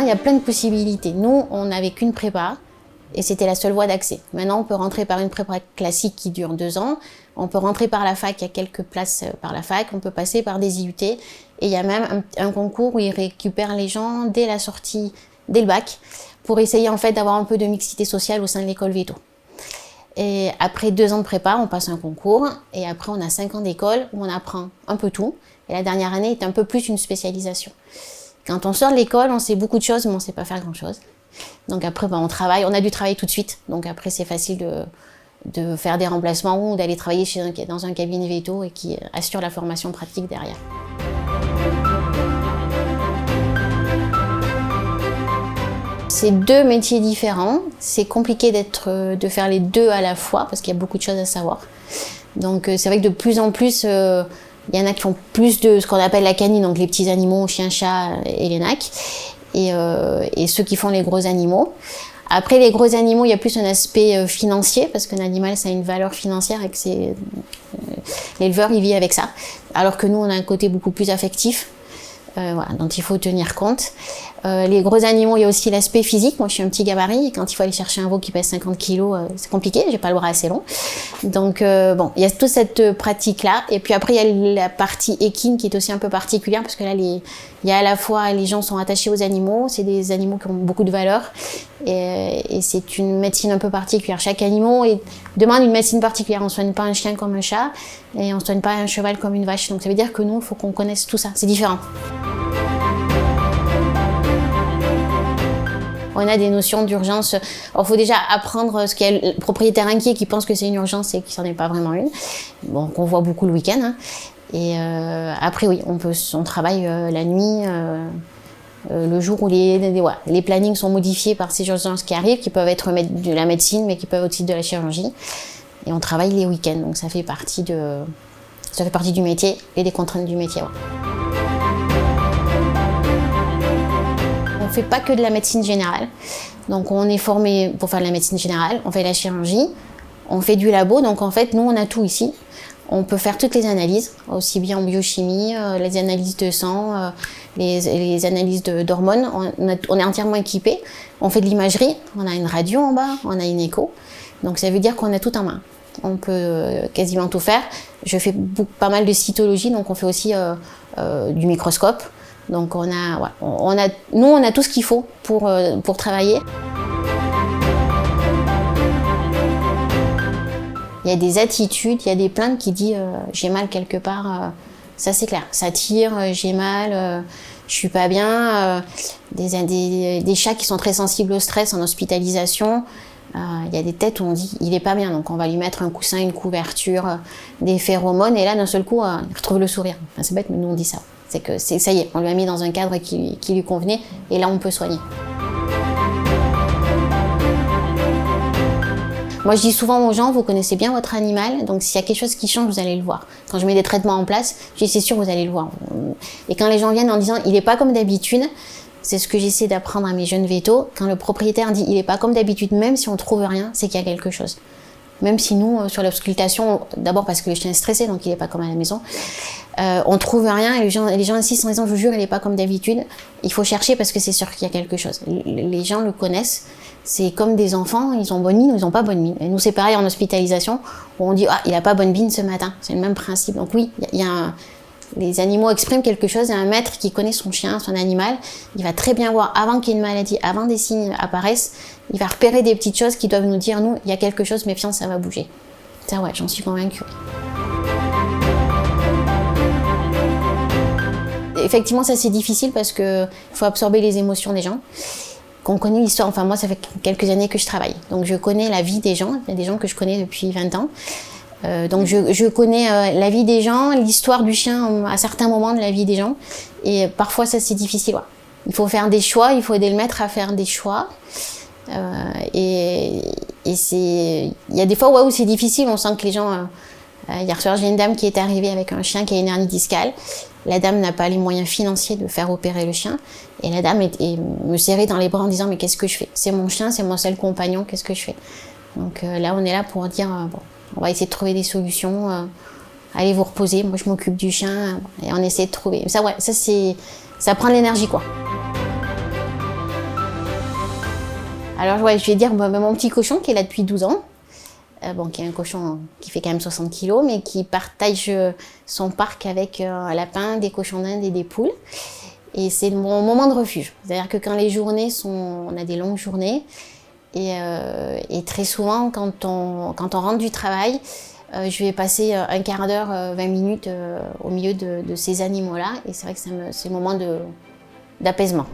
il y a plein de possibilités. Nous, on n'avait qu'une prépa et c'était la seule voie d'accès. Maintenant, on peut rentrer par une prépa classique qui dure 2 ans. On peut rentrer par la fac, il y a quelques places par la fac. On peut passer par des IUT. Et il y a même un concours où ils récupèrent les gens dès la sortie, dès le bac, pour essayer en fait d'avoir un peu de mixité sociale au sein de l'école Veto. Et après 2 ans de prépa, on passe un concours. Et après, on a 5 ans d'école où on apprend un peu tout. Et la dernière année est un peu plus une spécialisation. Quand on sort de l'école, on sait beaucoup de choses, mais on ne sait pas faire grand-chose. Donc après, on travaille. On a dû travailler tout de suite. Donc après, c'est facile de faire des remplacements ou d'aller travailler dans un cabinet Veto et qui assure la formation pratique derrière. C'est 2 métiers différents. C'est compliqué de faire les 2 à la fois parce qu'il y a beaucoup de choses à savoir. Donc c'est vrai que de plus en plus, il y en a qui font plus de ce qu'on appelle la canine, donc les petits animaux, chiens, chats et les nacs, et ceux qui font les gros animaux. Après, les gros animaux, il y a plus un aspect financier, parce qu'un animal, ça a une valeur financière et que l'éleveur, il vit avec ça. Alors que nous, on a un côté beaucoup plus affectif, voilà, dont il faut tenir compte. Les gros animaux, il y a aussi l'aspect physique. Moi, je suis un petit gabarit et quand il faut aller chercher un veau qui pèse 50 kilos, c'est compliqué, j'ai pas le bras assez long. Donc, bon, il y a toute cette pratique-là. Et puis après, il y a la partie équine qui est aussi un peu particulière parce que là, il y a à la fois, les gens sont attachés aux animaux, c'est des animaux qui ont beaucoup de valeur et c'est une médecine un peu particulière. Chaque animal demande une médecine particulière. On soigne pas un chien comme un chat et on soigne pas un cheval comme une vache. Donc, ça veut dire que nous, il faut qu'on connaisse tout ça. C'est différent. On a des notions d'urgence. Il faut déjà apprendre ce qu'il y a le propriétaire inquiet qui pense que c'est une urgence et qui n'en est pas vraiment une. Bon, qu'on voit beaucoup le week-end. Hein. Et après, oui, on travaille la nuit, le jour où les plannings sont modifiés par ces urgences qui arrivent, qui peuvent être de la médecine, mais qui peuvent aussi être de la chirurgie. Et on travaille les week-ends, donc ça fait partie du métier et des contraintes du métier. Ouais. On ne fait pas que de la médecine générale. Donc on est formé pour faire de la médecine générale, on fait de la chirurgie, on fait du labo. Donc en fait, nous, on a tout ici. On peut faire toutes les analyses, aussi bien en biochimie, les analyses de sang, les analyses d'hormones. On est entièrement équipé. On fait de l'imagerie, on a une radio en bas, on a une écho. Donc ça veut dire qu'on a tout en main. On peut quasiment tout faire. Je fais pas mal de cytologie, donc on fait aussi du microscope. Donc nous, on a tout ce qu'il faut pour travailler. Il y a des attitudes, il y a des plaintes qui disent j'ai mal quelque part, ça c'est clair. Ça tire, j'ai mal, je suis pas bien. Des chats qui sont très sensibles au stress en hospitalisation. Il y a des têtes où on dit il est pas bien, donc on va lui mettre un coussin, une couverture, des phéromones, et là d'un seul coup il retrouve le sourire. Enfin, c'est bête, mais nous on dit ça. C'est que ça y est, on lui a mis dans un cadre qui lui convenait, et là on peut soigner. Moi je dis souvent aux gens, vous connaissez bien votre animal, donc s'il y a quelque chose qui change, vous allez le voir. Quand je mets des traitements en place, je dis c'est sûr, vous allez le voir. Et quand les gens viennent en disant il n'est pas comme d'habitude, c'est ce que j'essaie d'apprendre à mes jeunes vétos. Quand le propriétaire dit il n'est pas comme d'habitude, même si on trouve rien, c'est qu'il y a quelque chose. Même si nous, sur l'auscultation, d'abord parce que le chien est stressé, donc il n'est pas comme à la maison, on trouve rien et les gens insistent en disant je vous jure, il n'est pas comme d'habitude. Il faut chercher parce que c'est sûr qu'il y a quelque chose. Les gens le connaissent. C'est comme des enfants, ils ont bonne mine ou ils n'ont pas bonne mine. Et nous, c'est pareil en hospitalisation, où on dit il n'a pas bonne mine ce matin. C'est le même principe. Donc oui, les animaux expriment quelque chose. Il y a un maître qui connaît son chien, son animal. Il va très bien voir avant qu'il y ait une maladie, avant des signes apparaissent. Il va repérer des petites choses qui doivent nous dire, nous, il y a quelque chose, méfiance, ça va bouger. Ça, ouais, j'en suis convaincue. Effectivement, ça c'est difficile parce qu'il faut absorber les émotions des gens. Qu'on connaît l'histoire, enfin moi ça fait quelques années que je travaille. Donc je connais la vie des gens, il y a des gens que je connais depuis 20 ans. Donc je connais la vie des gens, l'histoire du chien à certains moments de la vie des gens. Et parfois ça c'est difficile. Ouais. Il faut faire des choix, il faut aider le maître à faire des choix. Et il y a des fois où c'est difficile, on sent que les gens... hier soir j'ai une dame qui est arrivée avec un chien qui a une hernie discale. La dame n'a pas les moyens financiers de faire opérer le chien. Et la dame me serrait dans les bras en disant « mais qu'est-ce que je fais ? C'est mon chien, c'est mon seul compagnon, qu'est-ce que je fais ?» Donc là, on est là pour dire bon, on va essayer de trouver des solutions. Allez vous reposer, moi je m'occupe du chien. Et on essaie de trouver. Ça, ouais, ça prend de l'énergie, quoi. Alors ouais, je vais dire mon petit cochon qui est là depuis 12 ans, qui est un cochon qui fait quand même 60 kilos, mais qui partage son parc avec un lapin, des cochons d'Inde et des poules. Et c'est mon moment de refuge. C'est-à-dire que quand les journées on a des longues journées, et très souvent quand on rentre du travail, je vais passer un quart d'heure, 20 minutes au milieu de ces animaux-là. Et c'est vrai que c'est le moment d'apaisement.